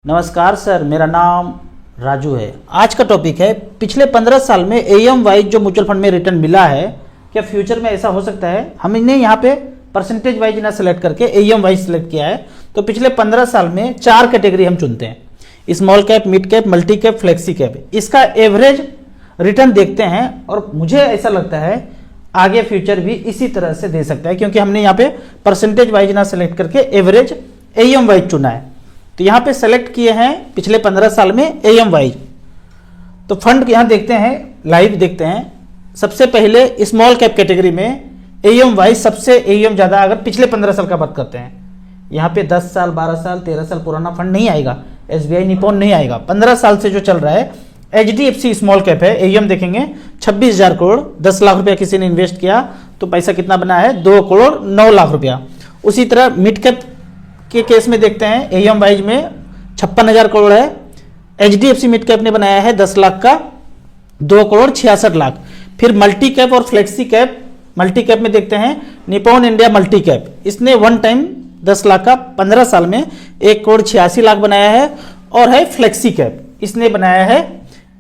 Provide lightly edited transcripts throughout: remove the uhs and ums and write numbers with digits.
नमस्कार सर, मेरा नाम राजू है। आज का टॉपिक है पिछले 15 साल में एएम वाइज जो म्यूचुअल फंड में रिटर्न मिला है, क्या फ्यूचर में ऐसा हो सकता है। हमने यहाँ पे परसेंटेज वाइज ना सेलेक्ट करके एएम वाइज सेलेक्ट किया है। तो पिछले 15 साल में 4 कैटेगरी हम चुनते हैं, small cap, mid cap, multi cap, flexi cap. इसका एवरेज रिटर्न देखते हैं और मुझे ऐसा लगता है आगे फ्यूचर भी इसी तरह से दे सकता है, क्योंकि हमने यहाँ पे परसेंटेज वाइज ना सेलेक्ट करके एवरेज एएम वाइज चुना है। तो यहाँ पे सेलेक्ट किए हैं पिछले 15 साल में एएम वाइज। तो फंड यहाँ देखते हैं, लाइव देखते हैं। सबसे पहले स्मॉल कैप कैटेगरी में एएम वाइज सबसे एएम ज्यादा, अगर पिछले 15 साल का बात करते हैं, यहाँ पे 10 साल, 12 साल, 13 साल पुराना फंड नहीं आएगा, एसबीआई, निपॉन नहीं आएगा। 15 साल से जो चल रहा है एचडीएफसी स्मॉल कैप है, एएम देखेंगे 26,000 करोड़, 10 लाख रुपया किसी ने इन्वेस्ट किया तो पैसा कितना बना है, 2 करोड़ 9 लाख रुपया। उसी तरह मिड कैप के केस में देखते हैं, एएम वाइज में 56,000 करोड़ है, एचडीएफसी मिड कैप ने बनाया है 10 लाख का 2 करोड़ 66 लाख। फिर मल्टी कैप और फ्लेक्सी कैप, मल्टी कैप में देखते हैं निपॉन इंडिया मल्टी कैप, इसने वन टाइम 10 लाख का 15 साल में 1 करोड़ 86 लाख बनाया है। और है फ्लेक्सी कैप, इसने बनाया है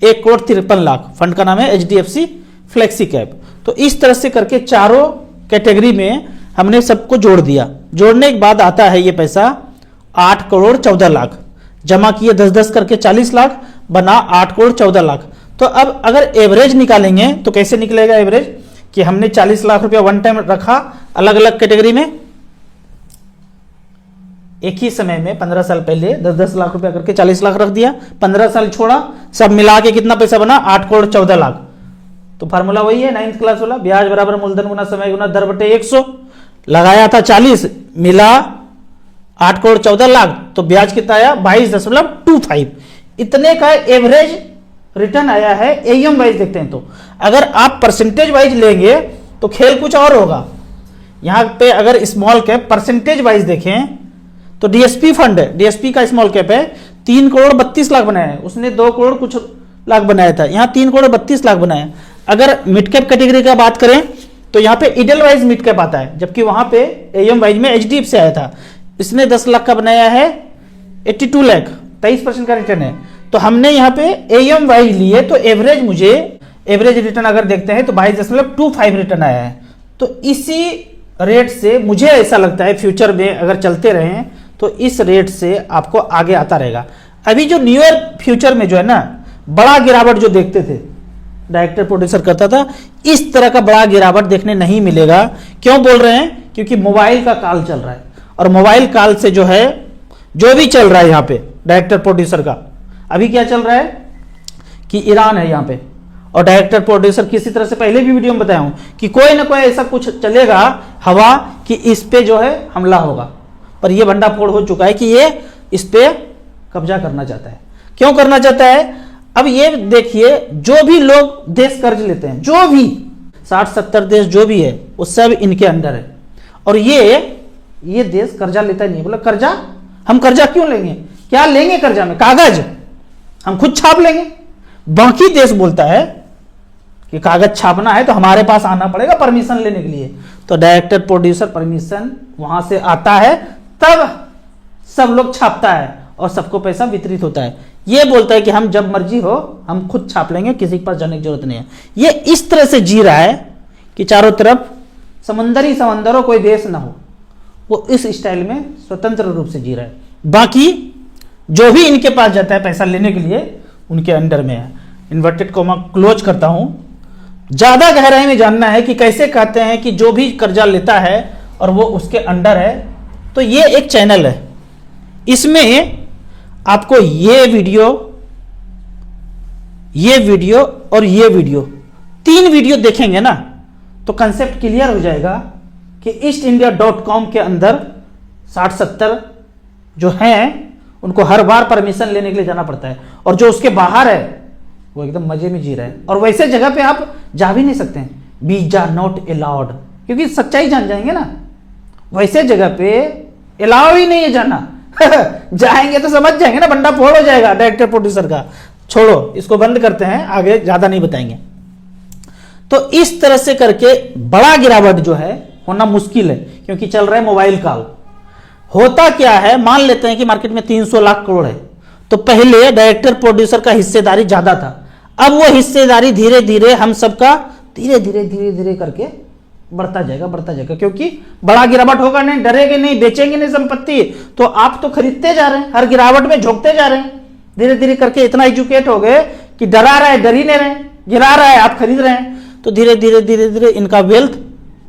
1 करोड़ 53 लाख। फंड का नाम है एचडीएफसी फ्लेक्सी कैप। तो इस तरह से करके चारों कैटेगरी में हमने सबको जोड़ दिया। जोड़ने के बाद आता है ये पैसा 8 करोड़ 14 लाख, जमा किए 10-10 करके 40 लाख, बना 8 करोड़ 14 लाख। तो अब अगर एवरेज निकालेंगे तो कैसे निकलेगा एवरेज, कि हमने 40 लाख रुपया वन टाइम रखा अलग अलग कैटेगरी में, एक ही समय में 15 साल पहले 10-10 लाख रुपया करके 40 लाख रख दिया, 15 साल छोड़ा, सब मिला के कितना पैसा बना, 8 करोड़ 14 लाख। तो फार्मूला वही है 9th क्लास वाला, ब्याज बराबर मूलधन गुना समय गुना दर बटे 100। लगाया था 40, मिला 8 करोड़ 14 लाख, तो ब्याज कितना आया 22.25। इतने का एवरेज रिटर्न आया है एएम वाइज देखते हैं। तो अगर आप परसेंटेज वाइज लेंगे तो खेल कुछ और होगा। यहां पे अगर स्मॉल कैप परसेंटेज वाइज देखें तो डीएसपी फंड है, डीएसपी का स्मॉल कैप है, 3 करोड़ 32 लाख बनाया है, उसने 2 करोड़ कुछ लाख बनाया था, यहां 3 करोड़ 32 लाख बनाया। अगर मिड कैप कैटेगरी का बात करें तो यहाँ पे इडल वाइज मिड कैप आता है, जबकि वहां पे एएम वाइज में एचडीएफ से आया था, इसने 10 लाख का बनाया है 82 लाख, 23% का रिटर्न है। तो हमने यहाँ पे एएम वाइज लिए तो एवरेज, मुझे एवरेज रिटर्न अगर देखते हैं तो 22.25 रिटर्न आया है। तो इसी रेट से मुझे ऐसा लगता है फ्यूचर में अगर चलते रहे तो इस रेट से आपको आगे आता रहेगा। अभी जो न्यू ईयर फ्यूचर में जो है ना, बड़ा गिरावट जो देखते थे, डायरेक्टर प्रोड्यूसर करता था, इस तरह का बड़ा गिरावट देखने नहीं मिलेगा। क्यों बोल रहे हैं, क्योंकि मोबाइल का काल चल रहा है, और मोबाइल काल से जो है जो भी चल रहा है यहाँ पे डायरेक्टर प्रोड्यूसर का, अभी क्या चल रहा है कि ईरान है यहाँ पे, और डायरेक्टर प्रोड्यूसर किसी तरह से पहले भी वीडियो में बताया हूं कि कोई ना कोई ऐसा कुछ चलेगा हवा कि इस पे जो है हमला होगा। पर ये भंडाफोड़ हो चुका है कि ये इस पे कब्जा करना चाहता है। क्यों करना चाहता है, अब ये देखिए, जो भी लोग देश कर्ज लेते हैं, जो भी 60-70 देश जो भी है, वो सब इनके अंडर है। और ये देश कर्जा लेता नहीं है। बोला कर्जा, हम कर्जा क्यों लेंगे, क्या लेंगे कर्जा में, कागज हम खुद छाप लेंगे। बाकी देश बोलता है कि कागज छापना है तो हमारे पास आना पड़ेगा परमिशन लेने के लिए। तो डायरेक्टर प्रोड्यूसर परमिशन वहां से आता है, तब सब लोग छापता है और सबको पैसा वितरित होता है। ये बोलता है कि हम जब मर्जी हो हम खुद छाप लेंगे, किसी के पास जाने की जरूरत नहीं है। ये इस तरह से जी रहा है कि चारों तरफ समंदर ही समंदर हो, कोई देश ना हो, वो इस स्टाइल में स्वतंत्र रूप से जी रहा है। बाकी जो भी इनके पास जाता है पैसा लेने के लिए, उनके अंडर में है। इन्वर्टेड कोमा क्लोज करता हूं। ज्यादा गहराई में जानना है कि कैसे कहते हैं कि जो भी कर्जा लेता है और वो उसके अंडर है, तो ये एक चैनल है, इसमें आपको ये वीडियो और ये वीडियो, 3 वीडियो देखेंगे ना तो कंसेप्ट क्लियर हो जाएगा कि eastindia.com के अंदर 60-70 जो हैं उनको हर बार परमिशन लेने के लिए जाना पड़ता है, और जो उसके बाहर है वो एकदम मजे में जी रहा है। और वैसे जगह पे आप जा भी नहीं सकते हैं, बीज आर नॉट अलाउड, क्योंकि सच्चाई जान जाएंगे ना। वैसे जगह पे अलाउ ही नहीं है जाना जाएंगे तो समझ जाएंगे ना, बंडा फोड़ हो जाएगा डायरेक्टर प्रोड्यूसर का। छोड़ो, इसको बंद करते हैं, आगे ज्यादा नहीं बताएंगे। तो इस तरह से करके बड़ा गिरावट जो है होना मुश्किल है, क्योंकि चल रहा है मोबाइल काल। होता क्या है, मान लेते हैं कि मार्केट में 300 लाख करोड़ है, तो पहले डायरेक्टर प्रोड्यूसर का हिस्सेदारी ज्यादा था, अब वो हिस्सेदारी धीरे धीरे हम सबका धीरे धीरे करके बढ़ता जाएगा, क्योंकि बड़ा गिरावट होगा नहीं, डरेंगे नहीं, बेचेंगे नहीं संपत्ति, तो आप तो खरीदते जा रहे हैं, हर गिरावट में झोंकते जा रहे हैं, धीरे धीरे करके इतना एजुकेट हो गए कि डरा रहा है डर ही नहीं रहे, गिरा रहा है आप खरीद रहे हैं, तो धीरे धीरे इनका वेल्थ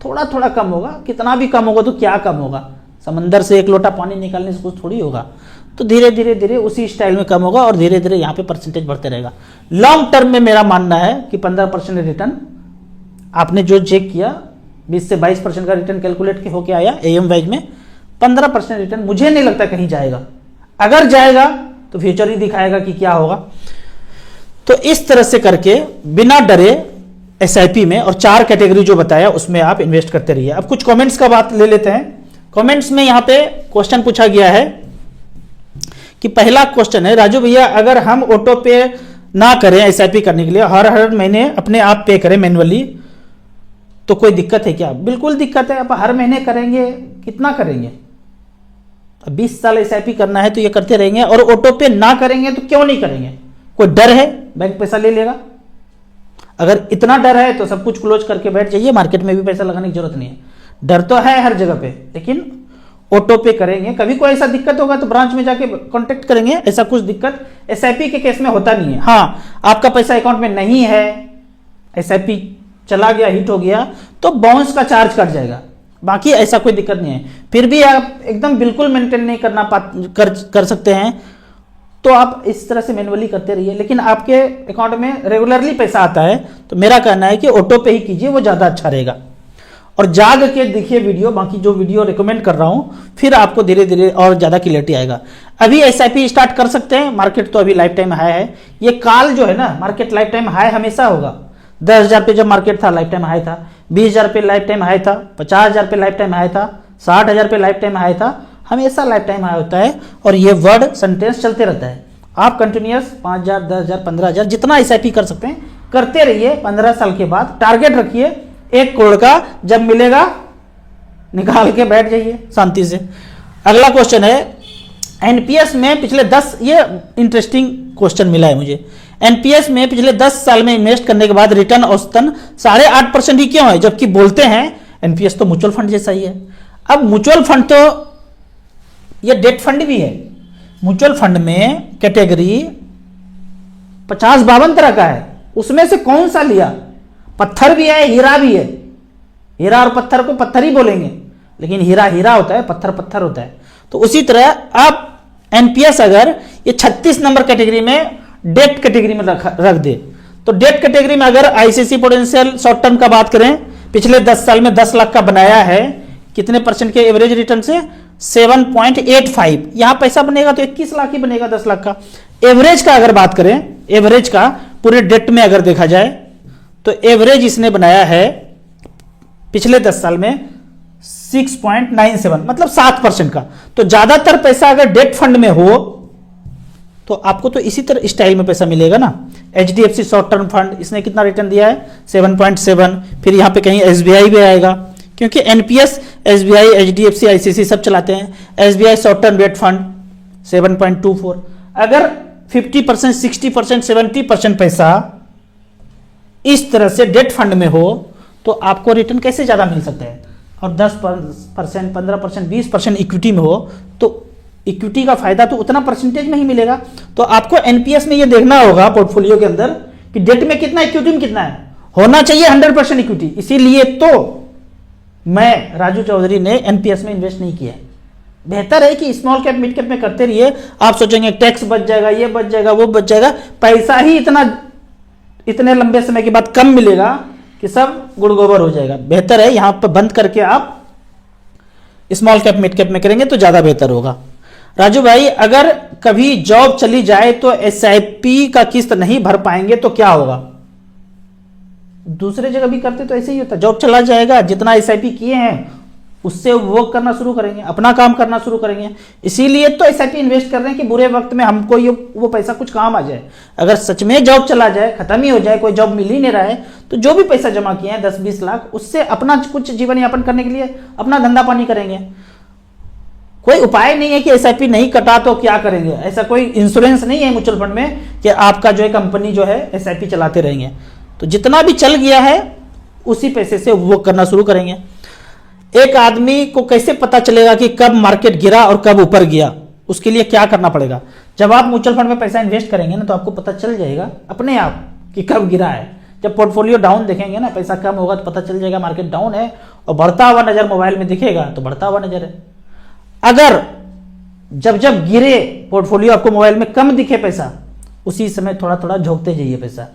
थोड़ा कम होगा। कितना भी कम होगा तो क्या कम होगा, समंदर से एक लोटा पानी निकालने से कुछ थोड़ी होगा, तो धीरे धीरे उसी स्टाइल में कम होगा और धीरे धीरे यहाँ पे परसेंटेज बढ़ते रहेगा। लॉन्ग टर्म में मेरा मानना है कि 15% रिटर्न आपने जो चेक किया 20 से 22% का रिटर्न कैलकुलेट के होके आया एएम वाइज में, 15% रिटर्न मुझे नहीं लगता कहीं जाएगा, अगर जाएगा तो फ्यूचर ही दिखाएगा कि क्या होगा। तो इस तरह से करके बिना डरे एसआईपी में, और 4 कैटेगरी जो बताया उसमें आप इन्वेस्ट करते रहिए। अब कुछ कमेंट्स का बात ले लेते हैं। कमेंट्स में यहाँ पे क्वेश्चन पूछा गया है कि पहला क्वेश्चन है, राजू भैया अगर हम ऑटो पे ना करें एसआईपी करने के लिए, हर महीने अपने आप पे करें मैनुअली, तो कोई दिक्कत है क्या? बिल्कुल दिक्कत है। आप हर महीने करेंगे, कितना करेंगे? 20 साल एसआईपी करना है तो ये करते रहेंगे, और ऑटो पे ना करेंगे तो क्यों नहीं करेंगे? कोई डर है बैंक पैसा ले लेगा? अगर इतना डर है तो सब कुछ क्लोज करके बैठ जाइए, मार्केट में भी पैसा लगाने की जरूरत नहीं है। डर तो है हर जगह पे, लेकिन ऑटो पे करेंगे। कभी कोई ऐसा दिक्कत होगा तो ब्रांच में जाके कांटेक्ट करेंगे, ऐसा कुछ दिक्कत एसआईपी के केस में होता नहीं है। हाँ, आपका पैसा अकाउंट में नहीं है, एसआईपी चला गया, हिट हो गया, तो बाउंस का चार्ज कट जाएगा, बाकी ऐसा कोई दिक्कत नहीं है। फिर भी आप एकदम बिल्कुल मेंटेन नहीं कर सकते हैं तो आप इस तरह से मैनुअली करते रहिए, लेकिन आपके अकाउंट में रेगुलरली पैसा आता है तो मेरा कहना है कि ऑटो पे ही कीजिए, वो ज़्यादा अच्छा रहेगा। और जाग के देखिए वीडियो, बाकी जो वीडियो रिकमेंड कर रहा हूं, फिर आपको धीरे धीरे और ज़्यादा क्लियरिटी आएगा। अभी एसआईपी स्टार्ट कर सकते हैं, मार्केट तो अभी लाइफ टाइम हाई है। ये काल जो है ना, मार्केट लाइफ टाइम हाई हमेशा होगा। 10,000 पे जब मार्केट था लाइफ टाइम हाई था, 20,000 पे लाइफ टाइम हाई था, 50,000 पे लाइफ टाइम हाई था, 60,000 पे लाइफ टाइम हाई था, हमेशा लाइफ टाइम हाई होता है। और ये वर्ड सेंटेंस चलते रहता है। आप कंटिन्यूअस 5,000, 10,000, 15,000 जितना एसआईपी कर सकते हैं करते रहिए। 15 साल के बाद टारगेट रखिए 1 करोड़ का, जब मिलेगा निकाल के बैठ जाइए शांति से। अगला क्वेश्चन है एनपीएस में पिछले 10, ये इंटरेस्टिंग क्वेश्चन मिला है मुझे। एनपीएस में पिछले 10 साल में इन्वेस्ट करने के बाद रिटर्न औसतन 8.5% ही क्यों है, जबकि बोलते हैं एनपीएस तो म्यूचुअल फंड जैसा ही है। अब म्यूचुअल फंड तो ये डेट फंड भी है। म्यूचुअल फंड में कैटेगरी 50-52 तरह का है, उसमें से कौन सा लिया? पत्थर भी है, हीरा भी है। हीरा और पत्थर को पत्थर ही बोलेंगे, लेकिन हीरा हीरा होता है, पत्थर पत्थर होता है। तो उसी तरह आप एनपीएस अगर ये 36 नंबर कैटेगरी में डेट कैटेगरी में रख दे, तो डेट कैटेगरी में अगर आईसीसी पोटेंशियल शॉर्ट टर्म का बात करें, पिछले 10 साल में 10 लाख का बनाया है, कितने परसेंट के एवरेज रिटर्न से? 7.85। यहां पैसा बनेगा तो 21 लाख ही बनेगा 10 लाख का। एवरेज का अगर बात करें, एवरेज का पूरे डेट में अगर देखा जाए तो एवरेज इसने बनाया है पिछले 10 साल में 6.97, मतलब 7% का। तो ज्यादातर पैसा अगर डेट फंड में हो तो आपको तो इसी तरह स्टाइल में पैसा मिलेगा ना। एचडीएफसी शॉर्ट टर्म फंड, इसने कितना रिटर्न दिया है? 7.7। फिर यहां पे कहीं एसबीआई भी आएगा, क्योंकि एनपीएस एसबीआई, एचडीएफसी, आईसीसी सब चलाते हैं। SBI short term debt fund 7.24। अगर 50%, 60%, 70% पैसा इस तरह से डेट फंड में हो तो आपको रिटर्न कैसे ज्यादा मिल सकता है? और 10%, 15%, 20% इक्विटी में हो तो इक्विटी का फायदा तो उतना परसेंटेज में ही मिलेगा। तो आपको एनपीएस में ये देखना होगा पोर्टफोलियो के अंदर कि डेट में कितना, इक्विटी में कितना है। होना चाहिए 100% इक्विटी। इसीलिए तो मैं राजू चौधरी ने एनपीएस में इन्वेस्ट नहीं किया है। बेहतर है कि स्मॉल कैप मिड कैप में करते रहिए। आप सोचेंगे टैक्स बच जाएगा, ये बच जाएगा, वो बच जाएगा, पैसा ही इतने लंबे समय के बाद कम मिलेगा कि सब गुड़ गोबर हो जाएगा। बेहतर है यहां पर बंद करके आप स्मॉल कैप मिड कैप में करेंगे तो ज्यादा बेहतर होगा। राजू भाई अगर कभी जॉब चली जाए तो एसआईपी का किस्त नहीं भर पाएंगे तो क्या होगा? दूसरे जगह भी करते तो ऐसे ही होता। जॉब चला जाएगा, जितना एसआईपी किए हैं उससे वर्क करना शुरू करेंगे, अपना काम करना शुरू करेंगे। इसीलिए तो एसआईपी इन्वेस्ट कर रहे हैं कि बुरे वक्त में हमको ये वो पैसा कुछ काम आ जाए। अगर सच में जॉब चला जाए, खत्म ही हो जाए, कोई जॉब मिल ही नहीं रहा है, तो जो भी पैसा जमा किए हैं 10-20 लाख, उससे अपना कुछ जीवन यापन करने के लिए अपना धंधा पानी करेंगे। कोई उपाय नहीं है कि एसआईपी नहीं कटा तो क्या करेंगे, ऐसा कोई इंश्योरेंस नहीं है म्यूचुअल फंड में कि आपका जो है कंपनी जो है एसआईपी चलाते रहेंगे। तो जितना भी चल गया है उसी पैसे से वो करना शुरू करेंगे। एक आदमी को कैसे पता चलेगा कि कब मार्केट गिरा और कब ऊपर गया, उसके लिए क्या करना पड़ेगा? जब आप म्यूचुअल फंड में पैसा इन्वेस्ट करेंगे ना तो आपको पता चल जाएगा अपने आप कि कब गिरा है। जब पोर्टफोलियो डाउन देखेंगे ना, पैसा कम होगा तो पता चल जाएगा मार्केट डाउन है, और बढ़ता हुआ नजर मोबाइल में दिखेगा तो बढ़ता हुआ नजर है। अगर जब जब गिरे पोर्टफोलियो आपको मोबाइल में कम दिखे पैसा, उसी समय थोड़ा थोड़ा झोंकते जाइए पैसा।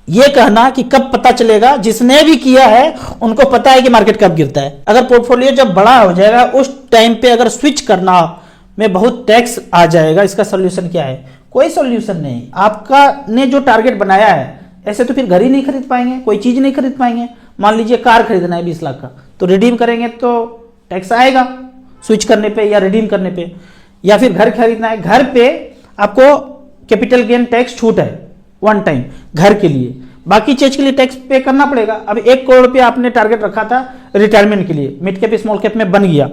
यह कहना कि कब पता चलेगा, जिसने भी किया है उनको पता है कि मार्केट कब गिरता है। अगर पोर्टफोलियो जब बड़ा हो जाएगा उस टाइम पे अगर स्विच करना में बहुत टैक्स आ जाएगा, इसका सोल्यूशन क्या है? कोई सोल्यूशन नहीं। आपका ने जो टारगेट बनाया है, ऐसे तो फिर घर ही नहीं खरीद पाएंगे, कोई चीज नहीं खरीद पाएंगे। मान लीजिए कार खरीदना है 20 लाख का, तो रिडीम करेंगे तो टैक्स आएगा स्विच करने पे या रिडीम करने पे। या फिर घर खरीदना है, घर पे आपको कैपिटल गेन टैक्स छूट है वन टाइम घर के लिए, बाकी चीज के लिए टैक्स पे करना पड़ेगा। अब 1 करोड़ रुपया आपने टारगेट रखा था रिटायरमेंट के लिए, मिड कैप स्मॉल कैप में बन गया,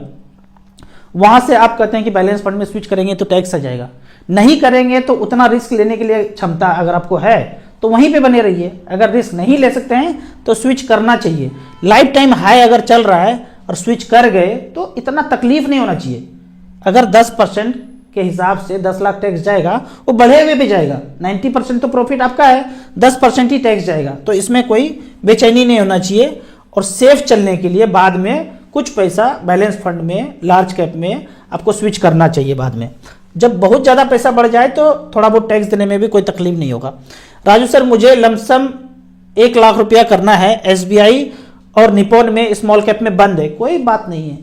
वहां से आप कहते हैं कि बैलेंस फंड में स्विच करेंगे तो टैक्स आ जाएगा। नहीं करेंगे तो उतना रिस्क लेने के लिए क्षमता अगर आपको है तो वहीं पे बने रहिए। अगर रिस्क नहीं ले सकते हैं तो स्विच करना चाहिए। लाइफ टाइम हाई अगर चल रहा है और स्विच कर गए तो इतना तकलीफ नहीं होना चाहिए। अगर 10% के हिसाब से 10 लाख टैक्स जाएगा, वो बढ़े हुए भी जाएगा। 90% तो प्रॉफिट आपका है, 10% ही टैक्स जाएगा, तो इसमें कोई बेचैनी नहीं होना चाहिए। और सेफ चलने के लिए बाद में कुछ पैसा बैलेंस फंड में, लार्ज कैप में आपको स्विच करना चाहिए बाद में। जब बहुत ज़्यादा पैसा बढ़ जाए तो थोड़ा बहुत टैक्स देने में भी कोई तकलीफ नहीं होगा। राजू सर, मुझे लमसम 1 लाख रुपया करना है, एसबीआई और निपॉन में स्मॉल कैप में बंद है। कोई बात नहीं है,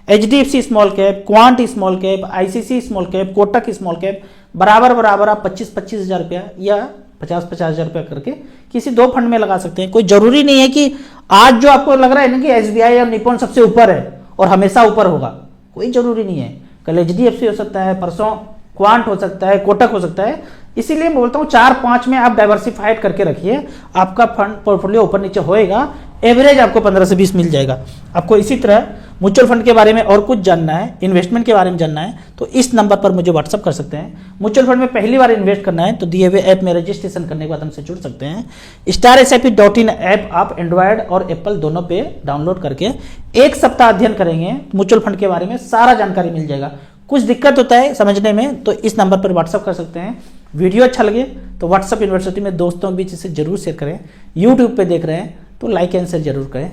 HDFC small cap, quant small cap, ICC small cap, Kotak small cap, बराबर आप 25-25 हज़ार रुपया या 50-50 हज़ार रुपया करके किसी 2 फंड में लगा सकते हैं। कोई जरूरी नहीं है कि आज जो आपको लग रहा है ना कि एसबीआई और निपॉन सबसे ऊपर है और हमेशा ऊपर होगा, कोई जरूरी नहीं है। कल एचडीएफसी हो सकता है, परसों क्वांट हो सकता है, कोटक हो सकता है। इसीलिए मैं बोलता हूँ 4-5 में आप डाइवर्सिफाइड करके रखिए, आपका फंड पोर्टफोलियो ऊपर नीचे होएगा, एवरेज आपको 15 से 20 मिल जाएगा। आपको इसी तरह म्यूचुअल फंड के बारे में और कुछ जानना है, इन्वेस्टमेंट के बारे में जानना है, तो इस नंबर पर मुझे व्हाट्सअप कर सकते हैं। म्यूचुअल फंड में पहली बार इन्वेस्ट करना है तो दिए हुए ऐप में रजिस्ट्रेशन करने के बाद हमसे जुड़ सकते हैं। StarSIP.in ऐप आप एंड्रॉयड और एप्पल दोनों पे डाउनलोड करके 1 सप्ताह अध्ययन करेंगे, म्यूचुअल फंड के बारे में सारा जानकारी मिल जाएगा। कुछ दिक्कत होता है समझने में तो इस नंबर पर व्हाट्सअप कर सकते हैं। वीडियो अच्छा लगे तो व्हाट्सअप यूनिवर्सिटी में दोस्तों के बीच इसे जरूर शेयर करें। यूट्यूब पे देख रहे हैं तो लाइक एंड शेयर जरूर करें।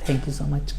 Thank you so much.